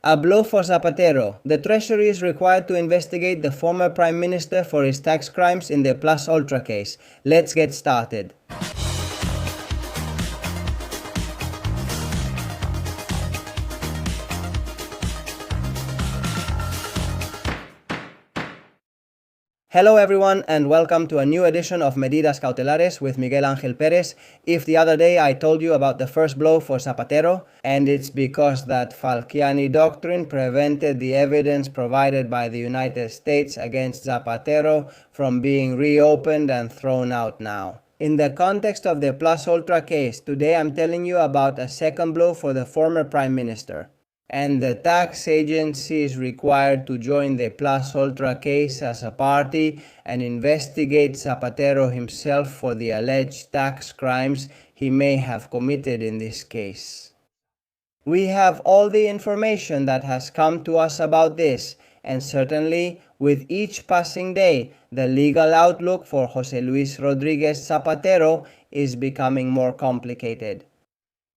A blow for Zapatero. The Treasury is required to investigate the former Prime Minister for his tax crimes in the Plus Ultra case. Let's get started. Hello everyone and welcome to a new edition of Medidas Cautelares with Miguel Ángel Pérez. If the other day I told you about the first blow for Zapatero, and it's because that Falciani doctrine prevented the evidence provided by the United States against Zapatero from being reopened and thrown out now. In the context of the Plus Ultra case, today I'm telling you about a second blow for the former Prime Minister. And the tax agency is required to join the Plus Ultra case as a party and investigate Zapatero himself for the alleged tax crimes he may have committed in this case. We have all the information that has come to us about this, and certainly with each passing day, the legal outlook for José Luis Rodríguez Zapatero is becoming more complicated.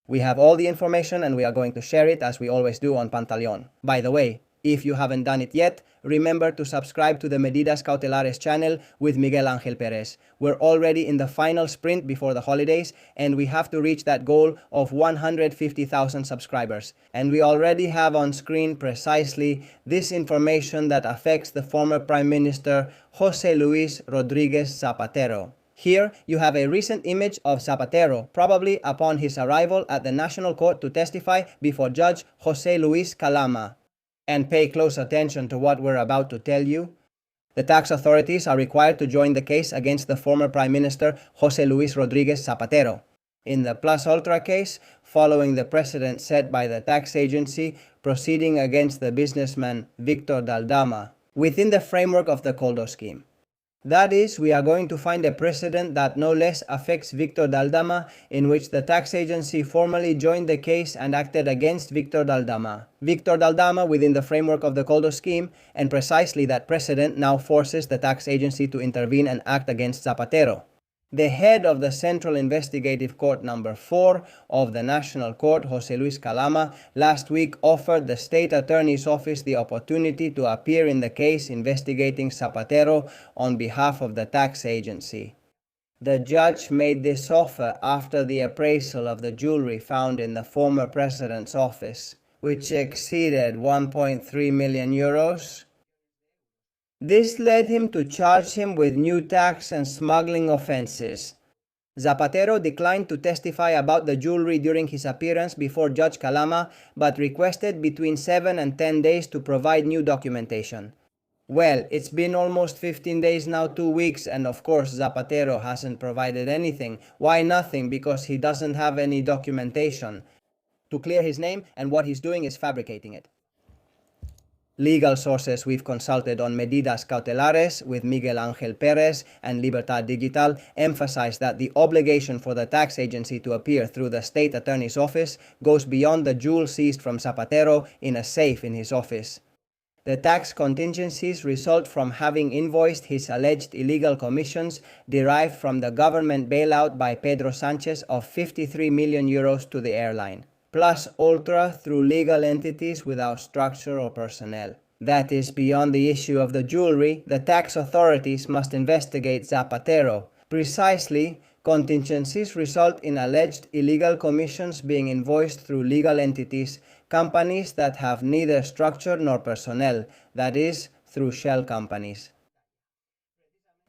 We have all the information and we are going to share it as we always do on Pantaleon. By the way, if you haven't done it yet, remember to subscribe to the Medidas Cautelares channel with Miguel Ángel Pérez. We're already in the final sprint before the holidays and we have to reach that goal of 150,000 subscribers. And we already have on screen precisely this information that affects the former Prime Minister José Luis Rodríguez Zapatero. Here, you have a recent image of Zapatero, probably upon his arrival at the National Court to testify before Judge José Luis Calama. And pay close attention to what we're about to tell you. The tax authorities are required to join the case against the former Prime Minister José Luis Rodríguez Zapatero. In the Plus Ultra case, following the precedent set by the tax agency proceeding against the businessman Victor Daldama, within the framework of the Coldo scheme. That is, we are going to find a precedent that no less affects Victor Daldama, in which the tax agency formally joined the case and acted against Victor Daldama. Victor Daldama within the framework of the Coldo scheme, and precisely that precedent now forces the tax agency to intervene and act against Zapatero. The head of the Central Investigative Court No. 4 of the National Court, José Luis Calama, last week offered the State Attorney's Office the opportunity to appear in the case investigating Zapatero on behalf of the tax agency. The judge made this offer after the appraisal of the jewelry found in the former president's office, which exceeded 1.3 million euros. This led him to charge him with new tax and smuggling offenses. Zapatero declined to testify about the jewelry during his appearance before Judge Calama, but requested between 7 and 10 days to provide new documentation. Well, it's been almost 15 days now, 2 weeks, and of course Zapatero hasn't provided anything. Why nothing? Because he doesn't have any documentation to clear his name, and what he's doing is fabricating it. Legal sources we've consulted on Medidas Cautelares with Miguel Ángel Pérez and Libertad Digital emphasize that the obligation for the tax agency to appear through the State Attorney's Office goes beyond the jewel seized from Zapatero in a safe in his office. The tax contingencies result from having invoiced his alleged illegal commissions derived from the government bailout by Pedro Sánchez of 53 million euros to the airline. Plus Ultra through legal entities without structure or personnel. That is, beyond the issue of the jewelry, the tax authorities must investigate Zapatero. Precisely, contingencies result in alleged illegal commissions being invoiced through legal entities, companies that have neither structure nor personnel, that is, through shell companies.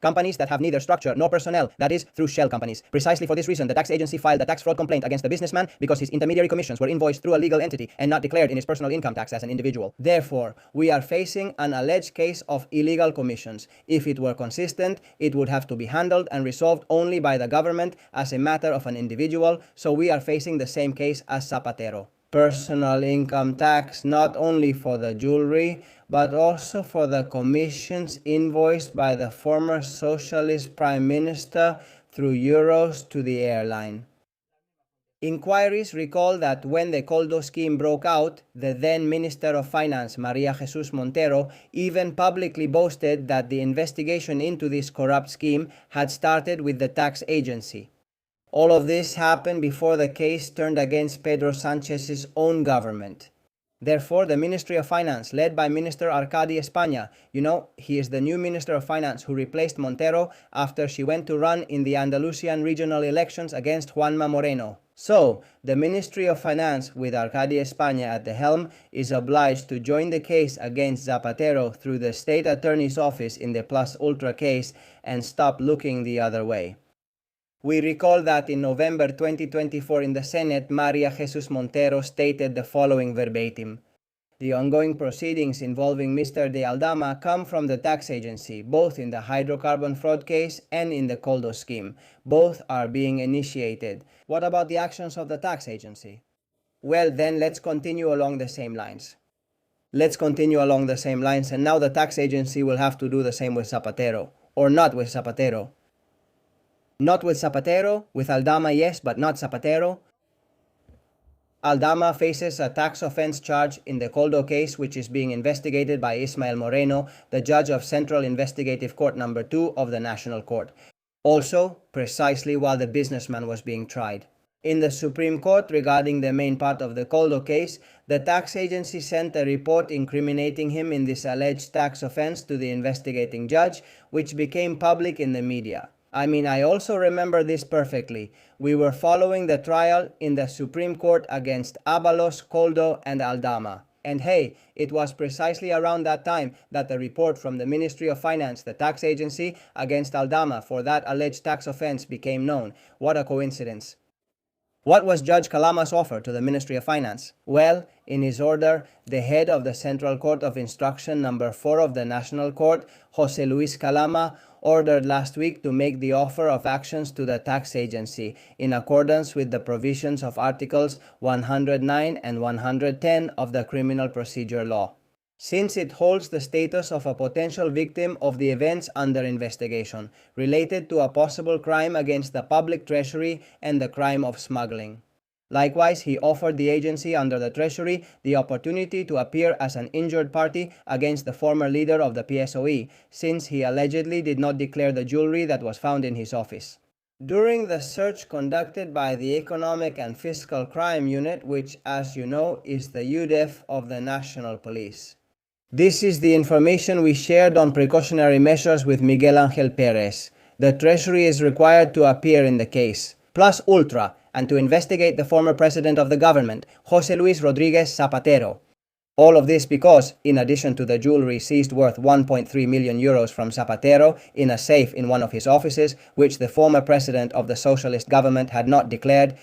Companies that have neither structure nor personnel, that is, through shell companies. Precisely for this reason, the tax agency filed a tax fraud complaint against the businessman because his intermediary commissions were invoiced through a legal entity and not declared in his personal income tax as an individual. Therefore, we are facing an alleged case of illegal commissions. If it were consistent, it would have to be handled and resolved only by the government as a matter of an individual, so we are facing the same case as Zapatero. Personal income tax not only for the jewelry, but also for the commissions invoiced by the former socialist prime minister through euros to the airline. Inquiries recall that when the Coldo scheme broke out, the then Minister of Finance, María Jesús Montero, even publicly boasted that the investigation into this corrupt scheme had started with the tax agency. All of this happened before the case turned against Pedro Sánchez's own government. Therefore, the Ministry of Finance, led by Minister Arcadi España, he is the new Minister of Finance who replaced Montero after she went to run in the Andalusian regional elections against Juanma Moreno. So, the Ministry of Finance, with Arcadi España at the helm, is obliged to join the case against Zapatero through the State Attorney's Office in the Plus Ultra case and stop looking the other way. We recall that in November 2024 in the Senate, Maria Jesus Montero stated the following verbatim: "The ongoing proceedings involving Mr. de Aldama come from the tax agency, both in the hydrocarbon fraud case and in the Coldo scheme. Both are being initiated." What about the actions of the tax agency? Well, then let's continue along the same lines. And now the tax agency will have to do the same with Zapatero. Or not with Zapatero. Not with Zapatero, with Aldama yes, but not Zapatero. Aldama faces a tax offense charge in the Coldo case, which is being investigated by Ismael Moreno, the judge of Central Investigative Court No. 2 of the National Court. Also, precisely while the businessman was being tried. In the Supreme Court, regarding the main part of the Coldo case, the tax agency sent a report incriminating him in this alleged tax offense to the investigating judge, which became public in the media. I also remember this perfectly. We were following the trial in the Supreme Court against Ábalos, Coldo, and Aldama. And hey, it was precisely around that time that the report from the Ministry of Finance, the tax agency, against Aldama for that alleged tax offense became known. What a coincidence. What was Judge Calama's offer to the Ministry of Finance? Well, in his order, the head of the Central Court of Instruction No. 4 of the National Court, José Luis Calama, ordered last week to make the offer of actions to the tax agency in accordance with the provisions of Articles 109 and 110 of the Criminal Procedure Law, since it holds the status of a potential victim of the events under investigation related to a possible crime against the public treasury and the crime of smuggling. Likewise, he offered the agency under the Treasury the opportunity to appear as an injured party against the former leader of the PSOE, since he allegedly did not declare the jewelry that was found in his office. During the search conducted by the Economic and Fiscal Crime Unit, which, as you know, is the UDEF of the National Police. This is the information we shared on precautionary measures with Miguel Ángel Pérez. The Treasury is required to appear in the case, plus ultra, and to investigate the former president of the government, José Luis Rodríguez Zapatero. All of this because, in addition to the jewelry seized worth 1.3 million euros from Zapatero in a safe in one of his offices, which the former president of the socialist government had not declared,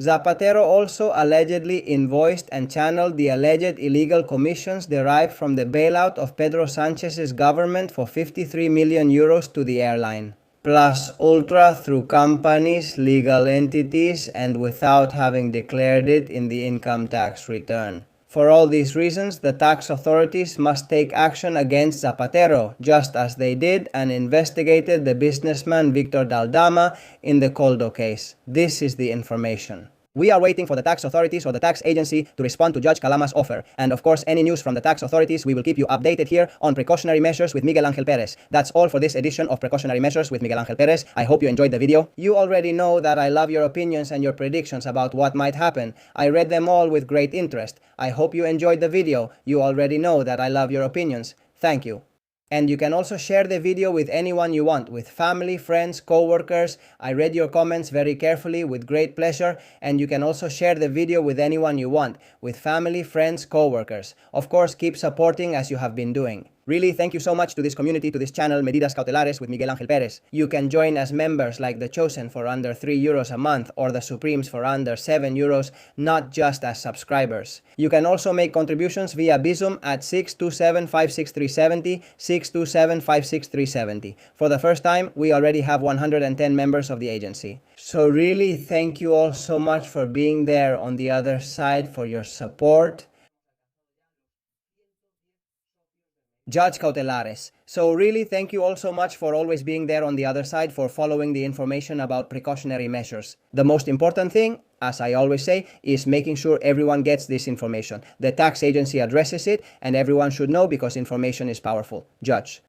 Zapatero also allegedly invoiced and channeled the alleged illegal commissions derived from the bailout of Pedro Sánchez's government for 53 million euros to the airline, plus ultra through companies, legal entities, and without having declared it in the income tax return. For all these reasons, the tax authorities must take action against Zapatero, just as they did and investigated the businessman Victor Daldama in the Coldo case. This is the information. We are waiting for the tax authorities or the tax agency to respond to Judge Calama's offer. And of course, any news from the tax authorities, we will keep you updated here on Precautionary Measures with Miguel Ángel Pérez. That's all for this edition of Precautionary Measures with Miguel Ángel Pérez. I hope you enjoyed the video. You already know that I love your opinions and your predictions about what might happen. I read them all with great interest. I hope you enjoyed the video. You already know that I love your opinions. Thank you. And you can also share the video with anyone you want, with family, friends, co-workers. I read your comments very carefully with great pleasure, and you can also share the video with anyone you want, with family, friends, co-workers. Of course, keep supporting as you have been doing. Really, thank you so much to this community, to this channel, Medidas Cautelares with Miguel Ángel Pérez. You can join as members like the Chosen for under 3 euros a month or the Supremes for under 7 euros, not just as subscribers. You can also make contributions via Bizum at 627-56370, 627-56370. For the first time, we already have 110 members of the agency. So really, thank you all so much for being there on the other side, for your support. Judge Cautelares. So really, thank you all so much for always being there on the other side, for following the information about precautionary measures. The most important thing, as I always say, is making sure everyone gets this information. The tax agency addresses it, and everyone should know because information is powerful. Judge.